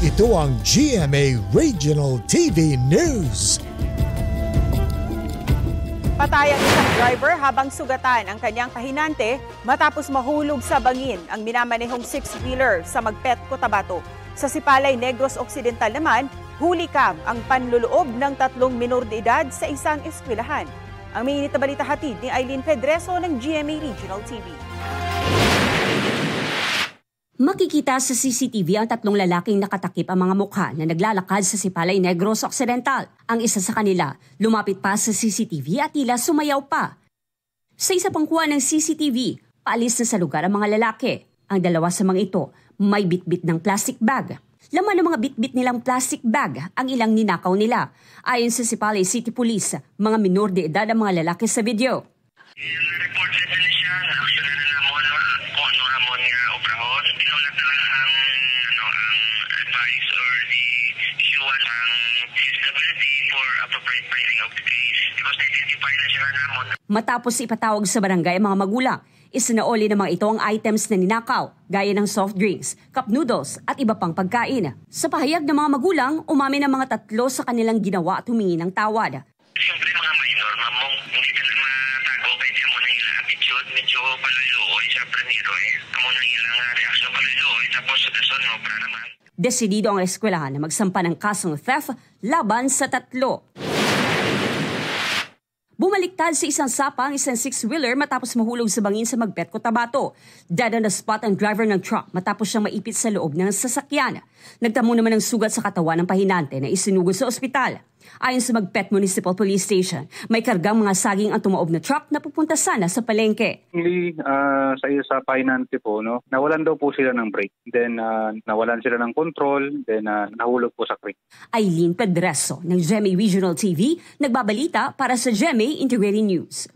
Ito ang GMA Regional TV News. Patay ang isang driver habang sugatan ang kanyang kahinante matapos mahulog sa bangin ang minamanehong six-wheeler sa Magpet, Cotabato. Sa Sipalay, Negros Occidental naman, hulikam ang panluloob ng 3 minor de edad sa isang eskwelahan. Ang mainit na balita hatid ni Eileen Pedreso ng GMA Regional TV. Makikita sa CCTV ang 3 lalaking nakatakip ang mga mukha na naglalakad sa Sipalay, Negros Occidental. Ang isa sa kanila, lumapit pa sa CCTV at tila sumayaw pa. Sa isa pang kuha ng CCTV, paalis na sa lugar ang mga lalaki. Ang 2 sa mga ito, may bitbit ng plastic bag. Laman ng mga bitbit nilang plastic bag ang ilang ninakaw nila. Ayon sa Sipalay City Police, mga minor de edad ang mga lalaki sa video. Report sa siya na aksyon na namon kung ano hamon nga obrahon. Pinulat na lang ang advice or the issuan ang disability for appropriate filing of the case. Because na-identify na siya namon. Matapos ipatawag sa barangay ang mga magulang, isinaoli ng mga ito ang items na ninakaw, gaya ng soft drinks, cup noodles at iba pang pagkain. Sa pahayag ng mga magulang, umamin ang mga 3 sa kanilang ginawa at humingi ng tawad. Siyempre mga minor, mamong hindi ka na matago kaya di mo na ilang attitude, medyo paluloy sa praniro Amo na ilang reaksyon paluloy, tapos sa dason mo para naman. Desidido ang eskwelahan na magsampa ng kasong theft laban sa 3. Bumaliktad sa isang sapa ang isang six-wheeler matapos mahulog sa bangin sa Magpet, Cotabato. Dead on the spot ang driver ng truck matapos siyang maipit sa loob ng sasakyan. Nagtamo naman ng sugat sa katawan ng pahinante na isinugod sa ospital. Ayon sa Magpet Municipal Police Station, may kargang mga saging ang tumaob na truck na pupunta sana sa palengke. Sa pahinante po, no, nawalan daw po sila ng brake. Then nawalan sila ng control, then nahulog po sa creek. Eileen Pedreso ng GMA Regional TV, nagbabalita para sa GMA Integrated News.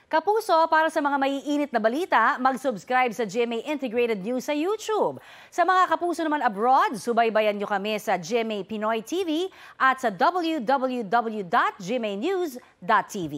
Kapuso, para sa mga maiinit na balita, mag-subscribe sa GMA Integrated News sa YouTube. Sa mga kapuso naman abroad, subaybayan nyo kami sa GMA Pinoy TV at sa www.gmanews.tv.